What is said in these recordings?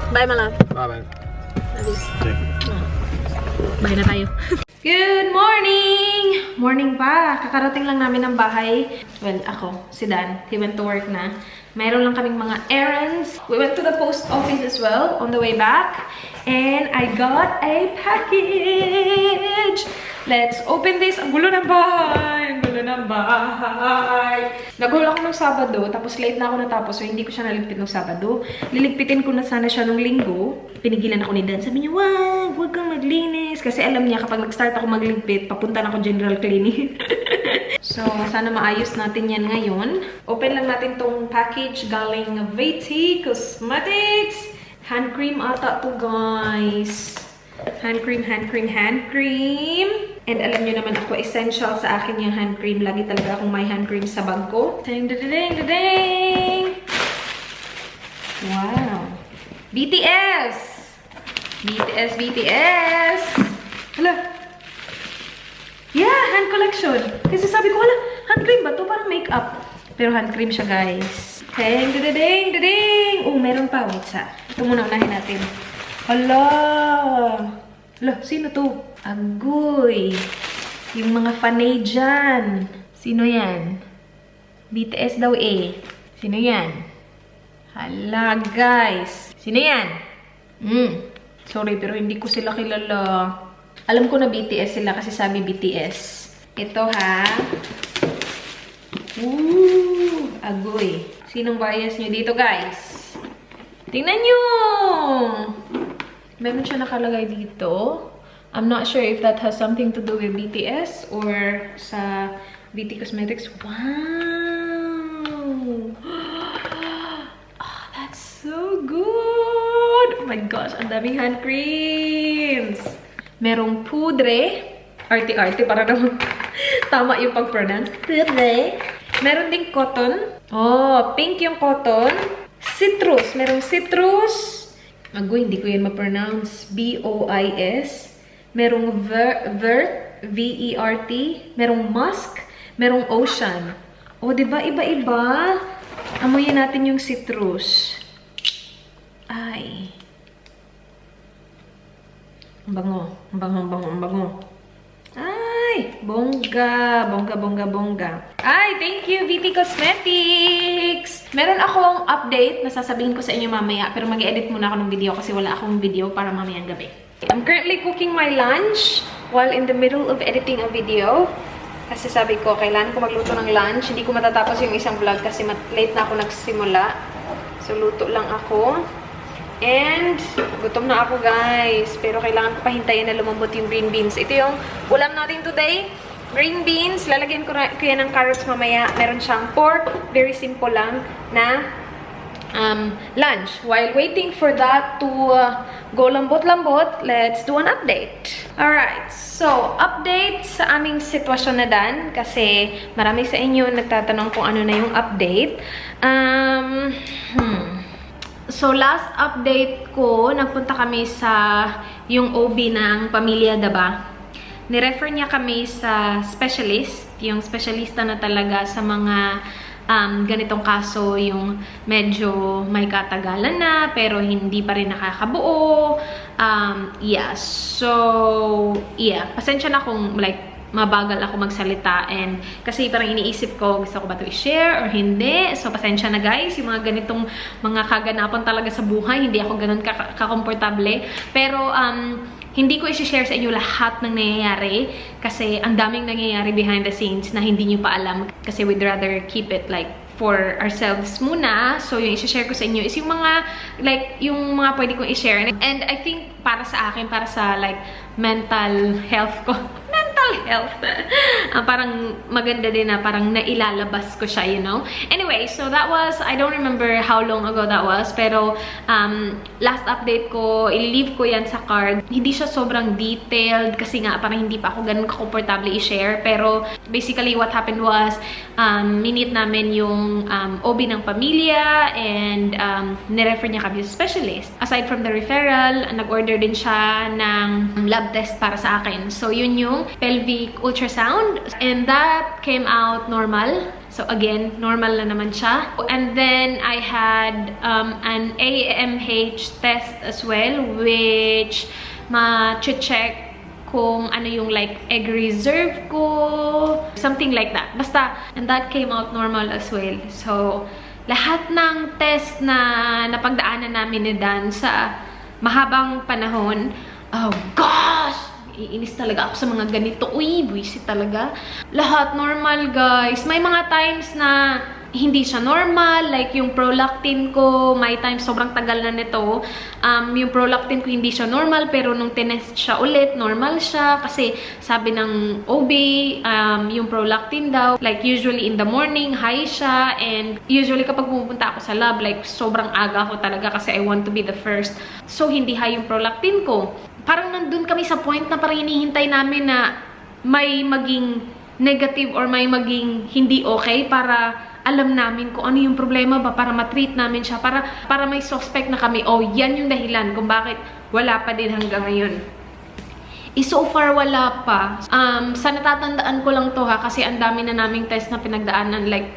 Bye, my love. Bye. Okay. Bye na tayo. Good morning! Morning pa. Kakarating lang namin ng bahay. Well, ako, si Dan. He went to work na. Mayroon lang kaming mga errands. We went to the post office as well on the way back. And I got a package! Let's open this. Ang gulo ng bahay! Ang gulo ng bahay! Nag-haul ako ng Sabado, tapos late na ako natapos, so hindi ko siya naligpit ng Sabado. Liligpitin ko na sana siya nung Linggo. Pinigilan ako ni Dan. Sabi niya, wag kang maglinis. Kasi alam niya, kapag nag-start ako magligpit, papunta na ako general cleaning. So, sana maayos natin yan ngayon. Open lang natin tong package galing VT Cosmetics. Hand cream ata to, guys. Hand cream, hand cream, hand cream. And alam nyo naman ako, essential sa akin yung hand cream. Lagi talaga akong may hand cream sa bag ko. Ding, ding, ding, ding. Wow. BTS! BTS, BTS! Hala. Yeah, hand collection. Kasi sabi ko, wala, hand cream ba to? Parang makeup. Pero hand cream siya, guys. Ding, ding, ding, ding. Oh, meron pa. Wait sa. Ito muna unahin natin. Hala! Hala, sino to? Agoy! Yung mga fanay dyan. Sino yan? BTS daw eh. Sino yan? Hala, guys. Sino yan? Sorry, pero hindi ko sila kilala. Alam ko na BTS sila kasi sabi BTS. Ito ha. Ooh! Agoy. Sinong bias nyo dito, guys? Tingnan nyo! Meron siya nakalagay dito. I'm not sure if that has something to do with BTS or sa VT Cosmetics. Wow! Oh, that's so good! Oh my gosh, ang daming hand creams! Merong pudre. Arte-arte, para naman tama yung pag-pronounce. Pudre. Meron ding cotton. Oh, pink yung cotton. Citrus. Merong citrus. Agoy, hindi ko yan ma-pronounce. B-O-I-S. Merong vert. V-E-R-T. Merong musk. Merong ocean. O, diba? Iba-iba. Amoyin natin yung citrus. Ay. Ang bango. Ang bango, ang bango, ang bango. Ay! Bongga. Bongga, bongga, bongga. Ay! Thank you, VT Cosmetics! Meron akong update na sasabihin ko sa inyo mamaya, pero mag-edit muna ako ng video kasi wala akong video para mamayang gabi. I'm currently cooking my lunch while in the middle of editing a video. Kasi sabi ko, kailangan ko magluto ng lunch. Hindi ko matatapos yung isang vlog kasi late na ako nagsimula. So, luto lang ako. And, gutom na ako, guys. Pero kailangan ko pahintayin na lumambot yung green beans. Ito yung ulam natin today. Green beans. Lalagyan ko yan ng carrots mamaya. Meron siyang pork. Very simple lang na lunch. While waiting for that to go lambot-lambot, let's do an update. Alright. So, update sa aming sitwasyon na Dan. Kasi marami sa inyo nagtatanong kung ano na yung update. So, last update ko, nagpunta kami sa yung OB ng Pamilya Daba. Nirefer niya kami sa specialist, yung specialista na talaga sa mga ganitong kaso, yung medyo may katagalan na, pero hindi pa rin nakakabuo. Yeah, so, yeah, pasensya na kung like, mabagal ako magsalita and kasi parang iniisip ko gusto ko ba ito i-share or hindi, so pasensya na guys, yung mga ganitong mga kaganapan talaga sa buhay, hindi ako ganun kakomportable, pero hindi ko i-share sa inyo lahat ng nangyayari kasi ang daming nangyayari behind the scenes na hindi nyo pa alam kasi we'd rather keep it like for ourselves muna. So yung i-share ko sa inyo is yung mga like yung mga pwede kong i-share, and I think para sa akin, para sa like mental health ko, health. Parang maganda din na parang nailalabas ko siya, you know? Anyway, so that was, I don't remember how long ago that was, pero last update ko, i-leave ko yan sa card. Hindi siya sobrang detailed kasi nga parang hindi pa ako ganun ka-comfortable i-share, pero basically what happened was, minute namin yung OB ng pamilya and nirefer niya kami sa specialist. Aside from the referral, nag-order din siya ng lab test para sa akin. So yun yung pelvic pelvic ultrasound, and that came out normal. So again, normal na naman siya. And then I had an AMH test as well, which ma-check kung ano yung like egg reserve ko, something like that. Basta, and that came out normal as well. So, lahat ng test na napagdaanan namin ni Dan sa mahabang panahon, oh gosh! Iinis talaga ako sa mga ganito. Uy, buwisit talaga. Lahat normal, guys. May mga times na hindi siya normal. Like, yung prolactin ko, may times sobrang tagal na nito. Yung prolactin ko hindi siya normal, pero nung tinest siya ulit, normal siya. Kasi sabi ng OB, yung prolactin daw, like usually in the morning, high siya. And usually kapag pupunta ako sa lab, like sobrang aga ko talaga kasi I want to be the first. So, hindi high yung prolactin ko. Parang nandun kami sa point na parang hinihintay namin na may maging negative or may maging hindi okay para alam namin kung ano yung problema ba, para matreat namin siya, para may suspect na kami, oh, yan yung dahilan kung bakit wala pa din hanggang ngayon. So far, wala pa. Sa natatandaan ko lang to ha, kasi ang dami na naming test na pinagdaanan, like,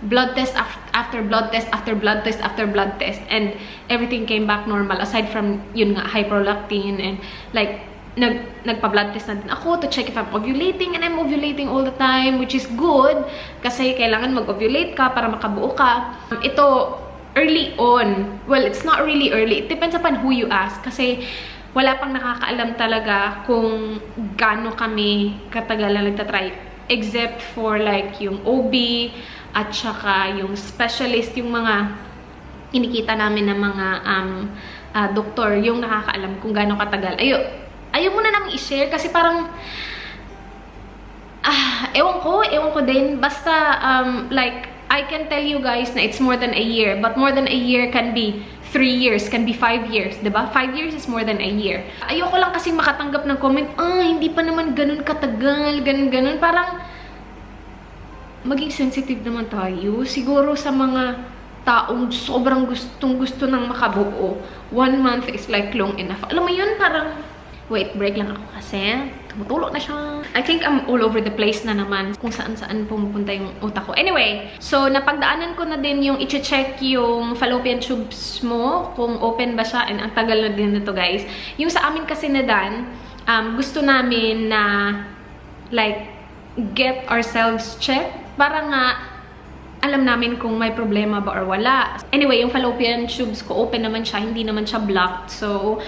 blood test after blood test after blood test after blood test, and everything came back normal aside from yun nga high prolactin, and like nagpa-blood test na din ako to check if I'm ovulating, and I'm ovulating all the time, which is good kasi kailangan mag-ovulate ka para makabuo ka. Ito early on, well, it's not really early, it depends upon who you ask kasi wala pang nakakaalam talaga kung gaano kami katagal na nagtatry, except for like yung OB at saka yung specialist, yung mga kinikita namin ng mga doktor, yung nakakaalam kung gaano katagal. Ayaw mo na namin i-share kasi parang ewan ko din. Basta like I can tell you guys na it's more than a year, but more than a year can be 3 years, can be 5 years, diba? 5 years is more than a year. Ayoko lang kasing makatanggap ng comment, hindi pa naman ganun katagal, ganun. Parang maging sensitive naman tayo. Siguro sa mga taong sobrang gustong-gusto ng makabuo, 1 month is like long enough. Alam mo yun, parang, wait, break lang ako kasi tumutulog na siya. I think I'm all over the place na naman kung saan-saan pumupunta yung utak ko. Anyway, so napagdaanan ko na din yung i-check yung fallopian tubes mo, kung open ba siya, and ang tagal na din nito, guys. Yung sa amin kasi na Dan, gusto namin na like get ourselves checked para nga alam namin kung may problema ba or wala. Anyway, yung fallopian tubes ko, open naman siya, hindi naman siya blocked. So,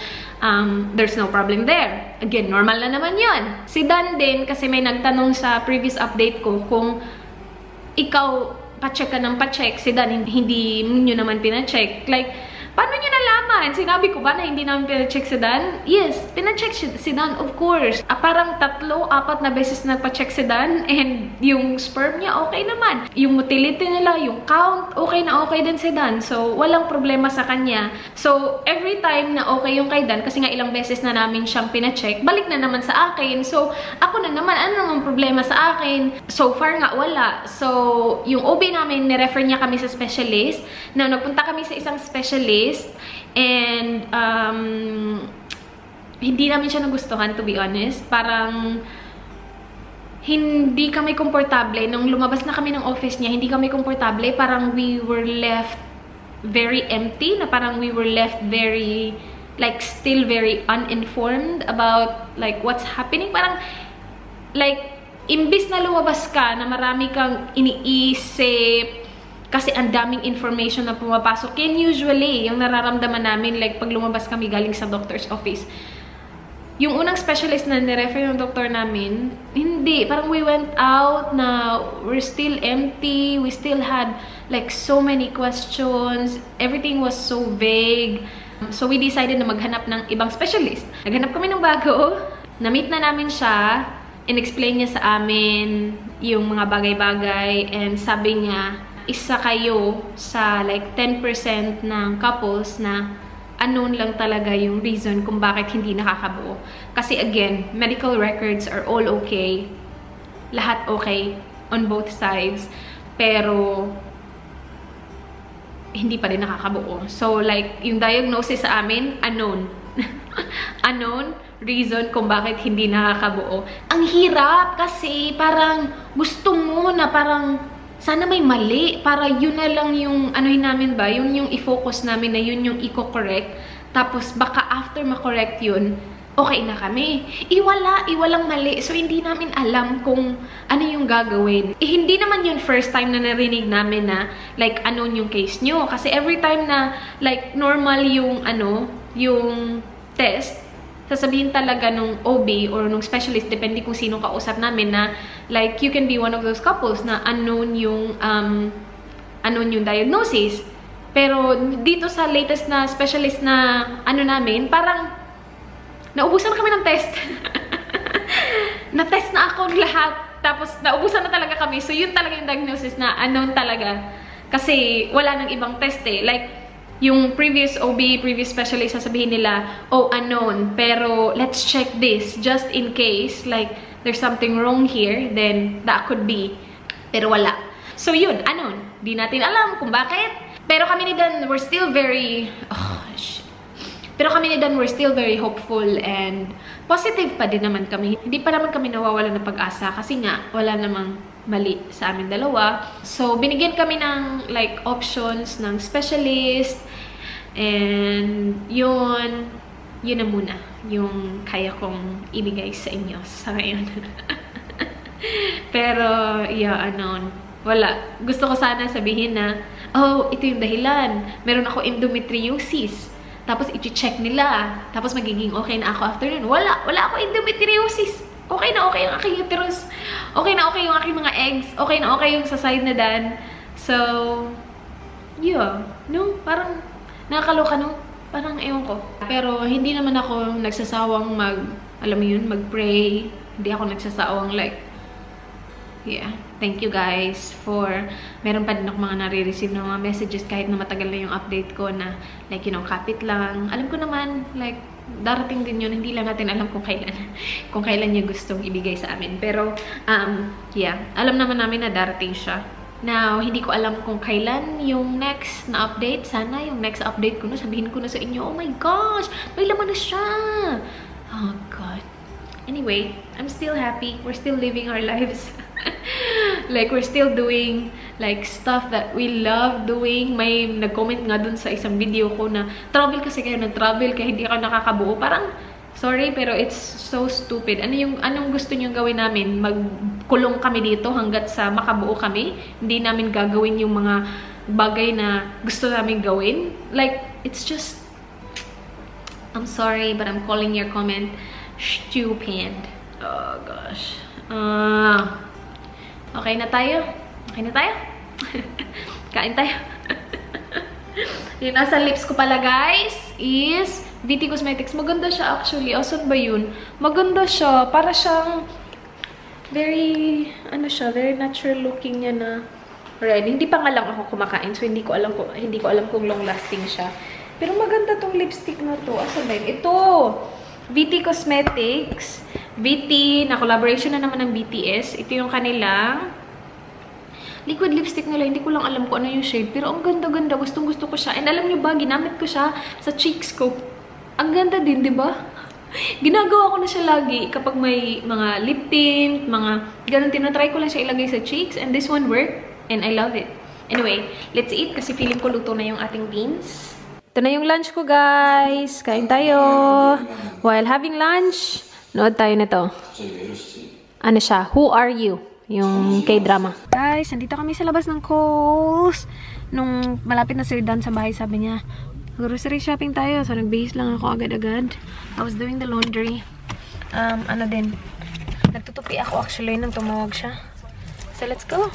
there's no problem there. Again, normal na naman yun. Si Dan din, kasi may nagtanong sa previous update ko kung ikaw pa-check ka ng pa-check, si Dan hindi nyo naman pina-check. Like, paano nyo nalaman? Sinabi ko ba na hindi namin pina-check si Dan? Yes, pina-check si Dan, of course. Parang 3-4 na beses nagpa-check si Dan, and yung sperm niya okay naman. Yung motility nila, yung count, okay na okay din si Dan. So, walang problema sa kanya. So, every time na okay yung kay Dan, kasi nga ilang beses na namin siyang pina-check, balik na naman sa akin. So, ako na naman, ano naman problema sa akin? So far nga, wala. So, yung OB namin, nirefer niya kami sa specialist. Na nagpunta kami sa isang specialist, and hindi namin siya nagustuhan, to be honest. Parang hindi kami komportable. Nung lumabas na kami ng office niya, hindi kami komportable. Parang we were left very empty, na parang we were left very, like, still very uninformed about, like, what's happening. Parang, like, imbis na lumabas ka, na marami kang iniisip, kasi ang daming information na pumapasok. Yan usually, yung nararamdaman namin, like, pag lumabas kami galing sa doctor's office. Yung unang specialist na nirefer yung doktor namin, hindi. Parang we went out na we're still empty. We still had, like, so many questions. Everything was so vague. So, we decided na maghanap ng ibang specialist. Naghanap kami ng bago. Na-meet na namin siya. In-explain niya sa amin yung mga bagay-bagay. And sabi niya, isa kayo sa like 10% ng couples na unknown lang talaga yung reason kung bakit hindi nakakabuo. Kasi again, medical records are all okay. Lahat okay on both sides. Pero hindi pa rin nakakabuo. So like, yung diagnosis sa amin, unknown. Unknown, reason kung bakit hindi nakakabuo. Ang hirap kasi parang gusto mo na parang sana may mali para yun na lang yung anuhin namin ba, yun yung i-focus namin na yun yung i-correct. Tapos baka after ma-correct yun, okay na kami. Iwalang mali. So, hindi namin alam kung ano yung gagawin. Hindi naman yun first time na narinig namin na, like, ano yung case nyo. Kasi every time na, like, normal yung, yung test, sasabihin talaga nung OB or nung specialist, depende kung sino kausap namin na, like, you can be one of those couples na unknown yung diagnosis. Pero, dito sa latest na specialist na, namin, parang, naubusan kami ng test. Na-test na ako lahat. Tapos, naubusan na talaga kami. So, yun talaga yung diagnosis na unknown talaga. Kasi, wala nang ibang test eh. Like, yung previous OB, previous specialist, sasabihin nila, oh, unknown. Pero, let's check this. Just in case, like, there's something wrong here, then, that could be. Pero, wala. So, yun, unknown. Di natin alam kung bakit. Pero kami ni Dan, we're still very... Pero kami ni Dan, we're still very hopeful and positive pa din naman kami. Hindi pa naman kami nawawala ng pag-asa kasi nga, wala namang mali sa amin dalawa. So, binigyan kami ng like options ng specialist and yun na muna yung kaya kong ibigay sa inyo sa ngayon. Pero, yeah, wala. Gusto ko sana sabihin na, oh, ito yung dahilan. Meron ako endometriosis. Tapos, i-check nila. Tapos, magiging okay na ako after nun. Wala ako endometriosis. Okay na okay yung aking uterus. Okay na okay yung aking mga eggs. Okay na okay yung sa side na Dan. So, yeah. No? Parang, nakakaloka, no? Parang, ewan ko. Pero, hindi naman ako nagsasawang alam mo yun, mag-pray. Hindi ako nagsasawang like, yeah. Thank you guys for, meron pa din ako mga nare-receive ng mga messages kahit na matagal na yung update ko na, like, kapit lang. Alam ko naman, like, darating din yun. Hindi lang natin alam kung kailan niya gustong ibigay sa amin. Pero, yeah, alam naman namin na darating siya. Now, hindi ko alam kung kailan yung next na update. Sana yung next update ko na, sabihin ko na sa inyo, oh my gosh, may laman na siya. Oh God. Anyway, I'm still happy. We're still living our lives. Like, we're still doing, like, stuff that we love doing. May nag-comment nga dun sa isang video ko na, travel kasi kayo, nag-travel kaya hindi ako nakakabuo. Parang, sorry, pero it's so stupid. Anong gusto nyo gawin namin? Magkulong kami dito hanggat sa makabuo kami? Hindi namin gagawin yung mga bagay na gusto namin gawin? Like, it's just, I'm sorry, but I'm calling your comment stupid. Oh, gosh. Okay na tayo? Okay na tayo? Kain tayo. Yung nasa lips ko pala, guys, is VT Cosmetics. Maganda siya, actually. Asan ba yun? Maganda siya. Para siyang very, very natural looking niya na red. Hindi pa nga lang ako kumakain, so hindi ko alam kung long lasting siya. Pero maganda tong lipstick na to. Asan ba yun? Ito! VT Cosmetics. VT, na collaboration na naman ng BTS. Ito yung kanilang liquid lipstick nila. Hindi ko lang alam kung ano yung shade. Pero ang ganda-ganda. Gustong-gusto ko siya. And alam nyo ba, ginamit ko siya sa cheeks ko. Ang ganda din, di ba? Ginagawa ko na siya lagi kapag may mga lip tint, mga ganun. Tinatry ko lang siya ilagay sa cheeks. And this one worked. And I love it. Anyway, let's eat kasi feeling ko luto na yung ating beans. Ito na yung lunch ko, guys. Kain tayo. While having lunch, nood tayo na to. Ano siya? Who Are You? Yung K-drama. Guys, nandito kami sa labas ng Kohl's. Nung malapit na si Dan sa bahay, sabi niya, grocery shopping tayo. So, nag-base lang ako agad-agad. I was doing the laundry. Nagtutupi ako actually nung tumawag siya. So, let's go.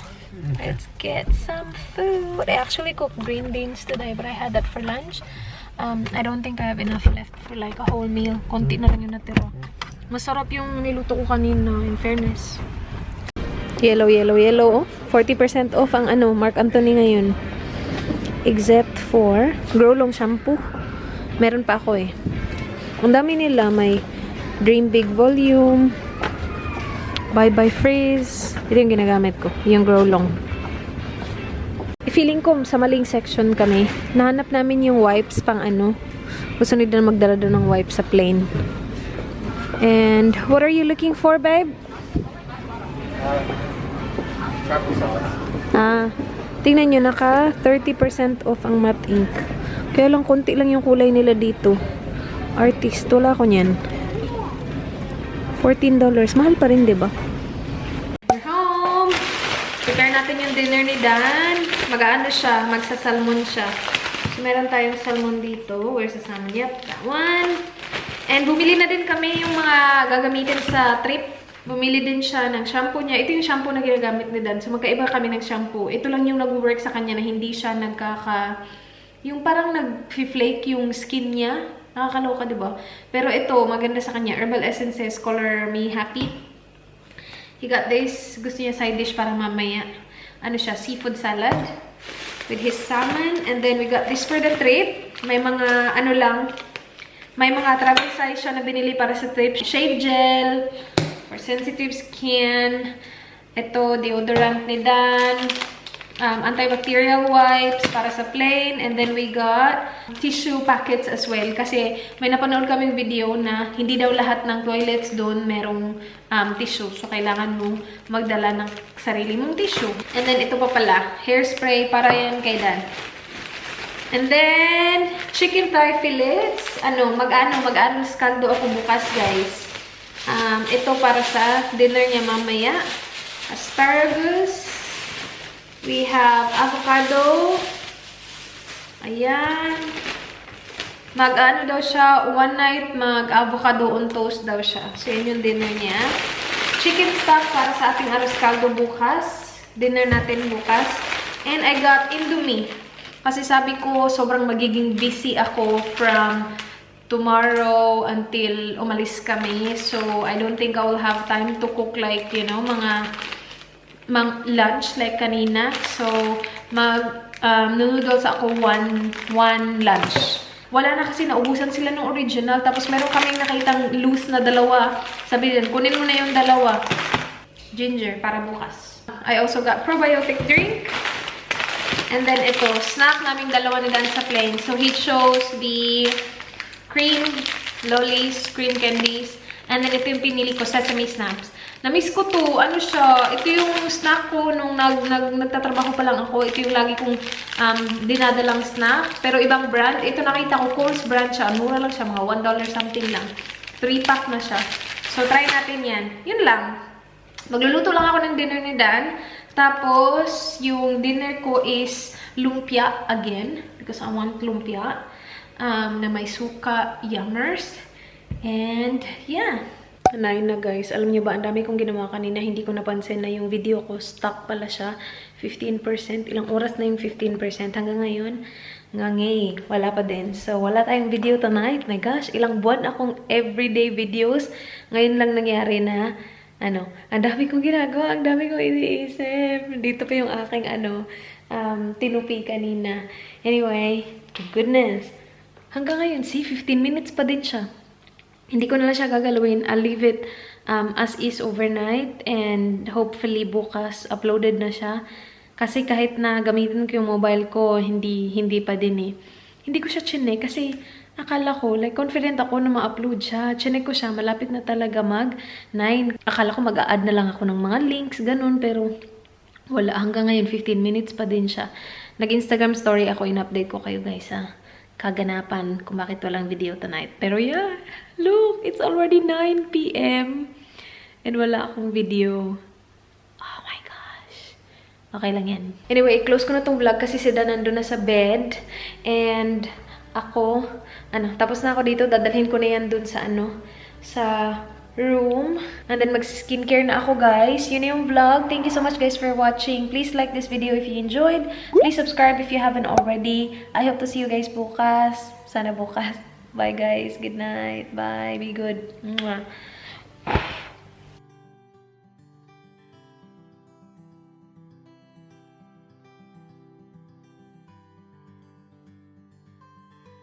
Let's get some food. I actually cooked green beans today, but I had that for lunch. I don't think I have enough left for like a whole meal. Konti na lang yung natira. Masarap yung niluto ko kanina, in fairness. Yellow, yellow, yellow. 40% off ang Marc Anthony ngayon. Except for Grow Long shampoo. Meron pa ako eh. Ang dami nila. May Dream Big Volume, Bye Bye Freeze. Ito yung ginagamit ko. Yung Grow Long. Feeling ko sa maling section kami. Nahanap namin yung wipes pang Gusto nila magdala doon ng wipes sa plane. And what are you looking for, babe? Truffle sauce. Tingnan nyo, naka 30% off ang matte ink. Kaya lang, konti lang yung kulay nila dito. Artist, wala ko niyan. $14. Mahal pa rin, diba? We're home! Prepare natin yung dinner ni Dan. Mag-aano siya, magsasalmon siya. So, meron tayong salmon dito. Where's the salmon? Yep, that one. And bumili na din kami yung mga gagamitin sa trip. Bumili din siya ng shampoo niya. Ito yung shampoo na ginagamit ni Dan. So, magkaiba kami ng shampoo. Ito lang yung nag-work sa kanya na hindi siya yung parang nag-flake yung skin niya. Nakakaloka, diba? Pero ito, maganda sa kanya. Herbal Essences, Color Me Happy. He got this. Gusto niya side dish para mamaya. Ano siya? Seafood salad. With his salmon. And then, we got this for the trip. May mga, ano lang, may mga travel size siya na binili para sa trip. Shave gel. For sensitive skin. Ito, deodorant ni Dan. Antibacterial wipes para sa plain. And then we got tissue packets as well. Kasi may napanood kaming video na hindi daw lahat ng toilets doon merong tissue. So, kailangan mong magdala ng sarili mong tissue. And then, ito pa pala. Hairspray para yan kay Dan. And then, chicken thigh fillets. Mag-ano skaldo ako bukas, guys. Ito para sa dinner niya mamaya. Asparagus. We have avocado. Ayan. Mag-ano daw siya, one night mag-avocado on toast daw siya. So, yun yung dinner niya. Chicken stock para sa ating arroz caldo bukas. Dinner natin bukas. And I got Indomie. Kasi sabi ko, sobrang magiging busy ako from tomorrow until umalis kami. So, I don't think I will have time to cook like, you know, mga lunch like kanina. So, noodles ako one lunch. Wala na kasi naubusan sila ng original. Tapos meron kaming nakitang loose na dalawa. Sabi din, kunin mo na yung dalawa. Ginger, para bukas. I also got probiotic drink. And then ito, snack naming dalawa ni Dan sa plain. So, he chose the cream lollies, cream candies. And then ito yung pinili ko, sesame snaps. Na-miss ko to. Ano siya? Ito yung snack ko nung nagtatrabaho pa lang ako. Ito yung lagi kong dinadalang snack. Pero ibang brand. Ito nakita ko, Coles brand siya. Mura lang siya. Mga $1 something lang. 3-pack na siya. So, try natin yan. Yun lang. Magluluto lang ako ng dinner ni Dan. Tapos, yung dinner ko is lumpia again. Because I want lumpia. Na may suka yummers. And, yeah. 9 na guys. Alam niyo ba, ang dami kong ginawa kanina. Hindi ko napansin na yung video ko stuck pala siya. 15%. Ilang oras na yung 15%. Hanggang ngayon, wala pa din. So, wala tayong video tonight. My gosh, ilang buwan akong everyday videos. Ngayon lang nangyari na, ang dami kong ginagawa. Ang dami kong iniisip. Dito pa yung aking, tinupi kanina. Anyway, goodness. Hanggang ngayon, 15 minutes pa din siya. Hindi ko na lang siya gagalawin. I'll leave it as is overnight. And hopefully bukas uploaded na siya. Kasi kahit na gamitin ko yung mobile ko, hindi pa din eh. Hindi ko siya chinek kasi akala ko, like confident ako na ma-upload siya. Chinek ko siya, malapit na talaga mag-9. Akala ko mag-a-add na lang ako ng mga links, ganun. Pero wala, hanggang ngayon 15 minutes pa din siya. Nag-Instagram story ako, in-update ko kayo guys ha. Kaganapan kung bakit walang video tonight. Pero yeah, look, it's already 9 PM. And wala akong video. Oh my gosh. Okay lang yan. Anyway, close ko na tong vlog kasi si Dan nandun na sa bed. And ako, tapos na ako dito. Dadalhin ko na yan dun sa sa room. And then mag-skincare na ako guys. Yun na yung vlog. Thank you so much guys for watching. Please like this video if you enjoyed. Please subscribe if you haven't already. I hope to see you guys bukas. Sana bukas. Bye guys. Good night. Bye. Be good. Mwah.